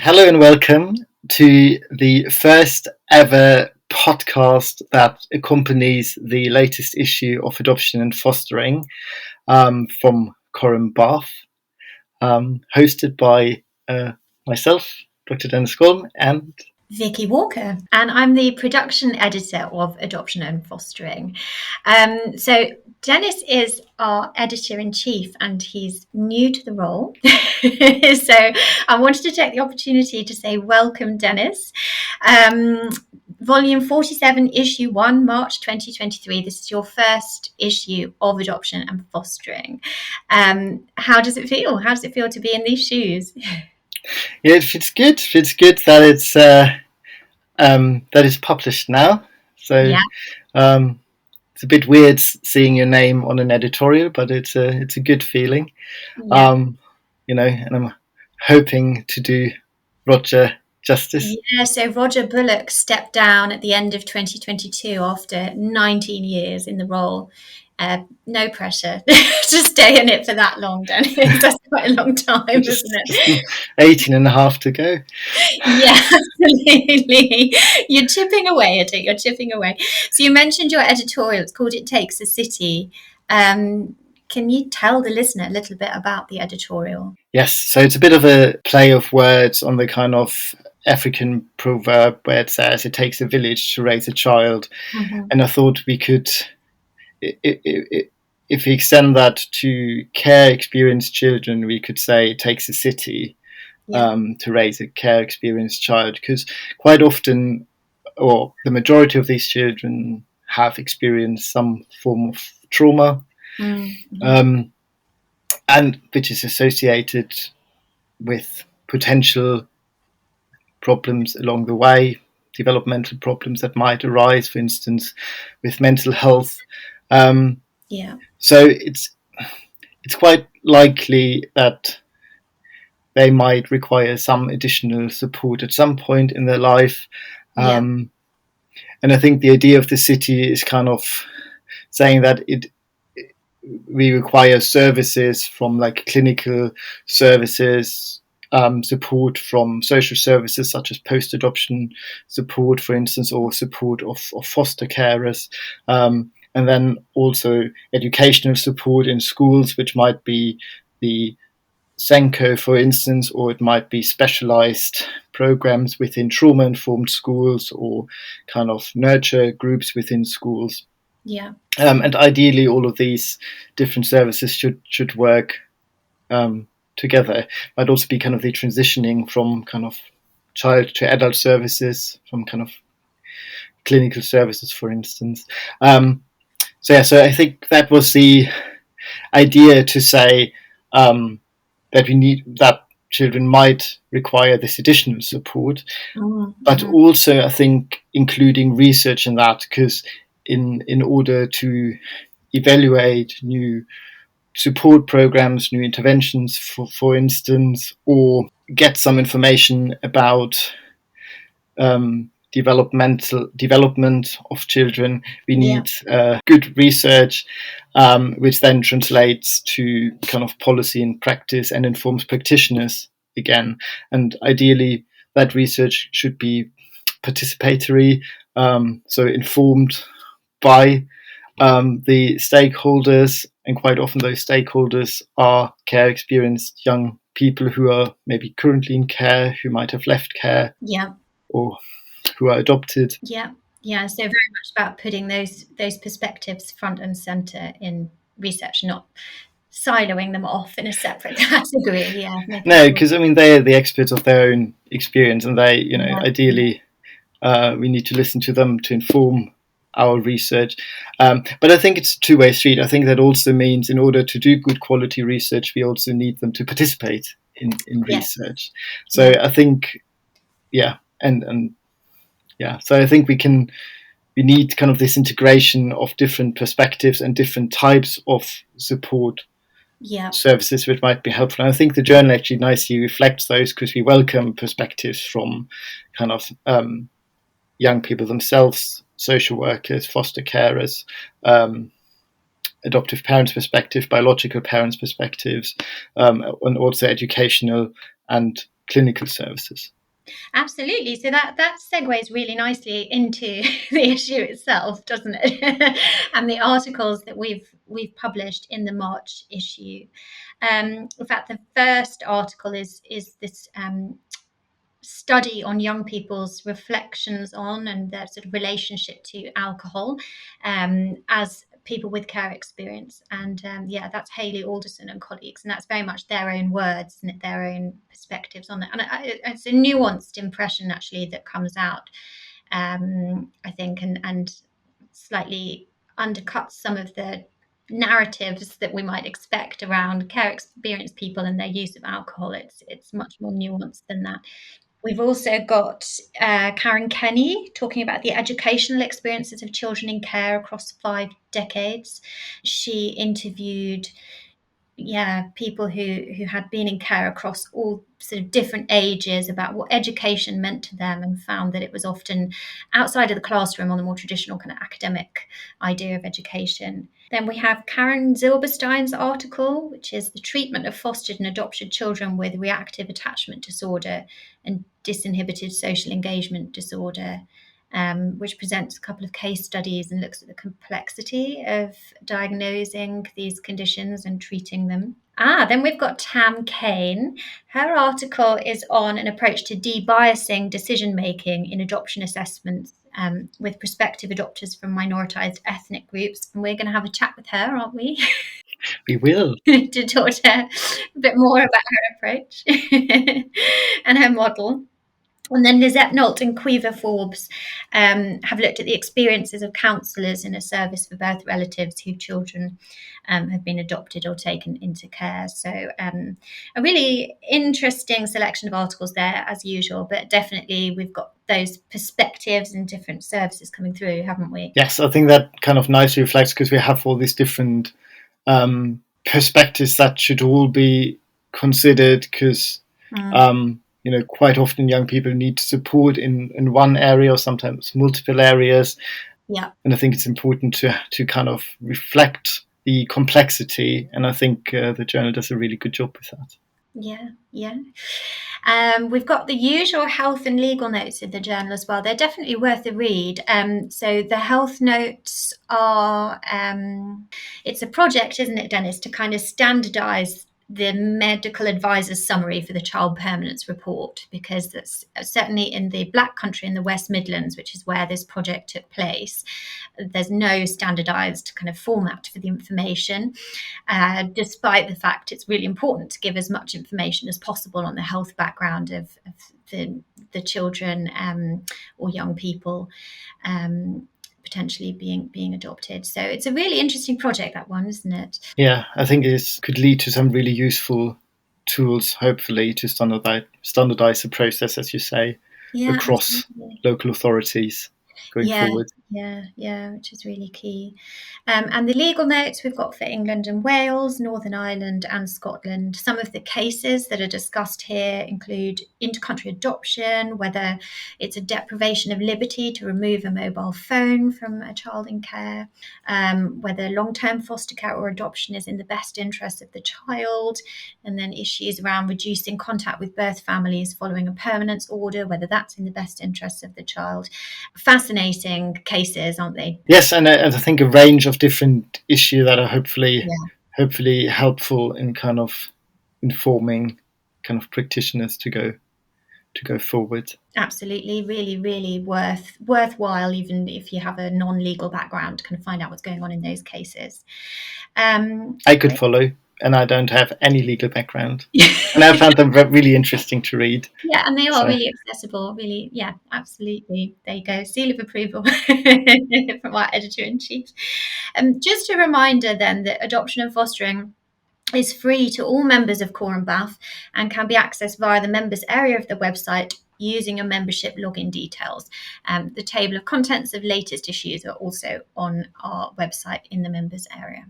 Hello and welcome to the first ever podcast that accompanies the latest issue of Adoption and Fostering from Coram Bath, hosted by myself, Dr Dennis Golm, and Vicky Walker, and I'm the production editor of Adoption and Fostering. So Dennis is our editor-in-chief and he's new to the role. So I wanted to take the opportunity to say welcome, Dennis. Volume 47, Issue 1, March 2023. This is your first issue of Adoption and Fostering. How does it feel? How does it feel to be in these shoes? Yeah, it feels good. It's good that it's published now. So Yeah. It's a bit weird seeing your name on an editorial, but it's a good feeling. Yeah. And I'm hoping to do Roger justice. Yeah, so Roger Bullock stepped down at the end of 2022 after 19 years in the role. No pressure to stay in it for that long, Dennis. That's quite a long time, isn't it? 18 and a half to go. Yeah, absolutely. You're chipping away at it. You're chipping away. So you mentioned your editorial. It's called It Takes a City. Can you tell the listener a little bit about the editorial? Yes, so it's a bit of a play of words on the kind of African proverb where it says it takes a village to raise a child. Mm-hmm. And I thought we could, if we extend that to care experienced children, we could say it takes a city to raise a care experienced child, because quite often, or the majority of these children have experienced some form of trauma, and which is associated with potential problems along the way, developmental problems that might arise, for instance, with mental health. So it's quite likely that they might require some additional support at some point in their life. And I think the idea of the city is kind of saying that we require services from like clinical services, support from social services such as post-adoption support, for instance, or support of foster carers, and then also educational support in schools, which might be the Senko, for instance, or it might be specialized programs within trauma-informed schools or kind of nurture groups within schools. Yeah. And ideally, all of these different services should work together. Might also be kind of the transitioning from kind of child to adult services, from kind of clinical services, for instance. So I think that was the idea, to say that children might require this additional support, but also I think including research in that, because in order to evaluate new support programs, new interventions, for instance, or get some information about development of children, we need good research, which then translates to kind of policy and practice and informs practitioners again. And ideally, that research should be participatory, so informed by the stakeholders, and quite often those stakeholders are care experienced young people who are maybe currently in care, who might have left care, or who are adopted. So very much about putting those perspectives front and center in research, not siloing them off in a separate category. No, because I mean they are the experts of their own experience, and they, ideally, we need to listen to them to inform our research. But I think it's a two-way street. I think that also means in order to do good quality research, we also need them to participate in research. So I think, so I think we need kind of this integration of different perspectives and different types of support services, which might be helpful. And I think the journal actually nicely reflects those, because we welcome perspectives from kind of young people themselves, social workers, foster carers, adoptive parents' perspective, biological parents' perspectives, and also educational and clinical services. Absolutely. So that segues really nicely into the issue itself, doesn't it? And the articles that we've published in the March issue. In fact, the first article is this study on young people's reflections on and their sort of relationship to alcohol as people with care experience. And that's Hayley Alderson and colleagues, and that's very much their own words and their own perspectives on it. And it's a nuanced impression actually that comes out, I think, and slightly undercuts some of the narratives that we might expect around care experienced people and their use of alcohol. It's much more nuanced than that. We've also got Karen Kenny talking about the educational experiences of children in care across 5 decades. She interviewed people who had been in care across all sort of different ages about what education meant to them, and found that it was often outside of the classroom on the more traditional kind of academic idea of education. Then we have Karen Zilberstein's article, which is the treatment of fostered and adopted children with reactive attachment disorder and disinhibited social engagement disorder, which presents a couple of case studies and looks at the complexity of diagnosing these conditions and treating them. Then we've got Tam Kane. Her article is on an approach to de-biasing decision-making in adoption assessments with prospective adopters from minoritized ethnic groups. And we're going to have a chat with her, aren't we? We will. To talk to her a bit more about her approach and her model. And then Lizette Nolt and Quiver Forbes have looked at the experiences of counsellors in a service for birth relatives whose children have been adopted or taken into care. So a really interesting selection of articles there, as usual, but definitely we've got those perspectives and different services coming through, haven't we? Yes, I think that kind of nicely reflects, because we have all these different perspectives that should all be considered, because quite often young people need support in one area or sometimes multiple areas. Yeah. And I think it's important to kind of reflect the complexity. And I think the journal does a really good job with that. Yeah. We've got the usual health and legal notes in the journal as well. They're definitely worth a read. So the health notes are, it's a project, isn't it, Dennis, to kind of standardise the medical advisor's summary for the child permanence report, because that's certainly in the Black Country in the West Midlands, which is where this project took place. There's no standardised kind of format for the information, despite the fact it's really important to give as much information as possible on the health background of the children or young people potentially being adopted. So it's a really interesting project, that one, isn't it? Yeah, I think it could lead to some really useful tools, hopefully, to standardize the process, as you say, across local authorities going forward. Yeah, which is really key. And the legal notes we've got for England and Wales, Northern Ireland and Scotland. Some of the cases that are discussed here include inter-country adoption, whether it's a deprivation of liberty to remove a mobile phone from a child in care, whether long-term foster care or adoption is in the best interest of the child, and then issues around reducing contact with birth families following a permanence order, whether that's in the best interest of the child. Fascinating cases, aren't they? Yes, and I think a range of different issues that are hopefully helpful in kind of informing kind of practitioners to go forward. Absolutely, really, really worthwhile, even if you have a non-legal background, to kind of find out what's going on in those cases. I could follow, and I don't have any legal background. And I found them really interesting to read. Yeah, and they are really accessible, really. Yeah, absolutely. There you go. Seal of approval from our editor-in-chief. Just a reminder then that adoption and fostering is free to all members of Core and Bath and can be accessed via the members area of the website using your membership login details. The table of contents of latest issues are also on our website in the members area.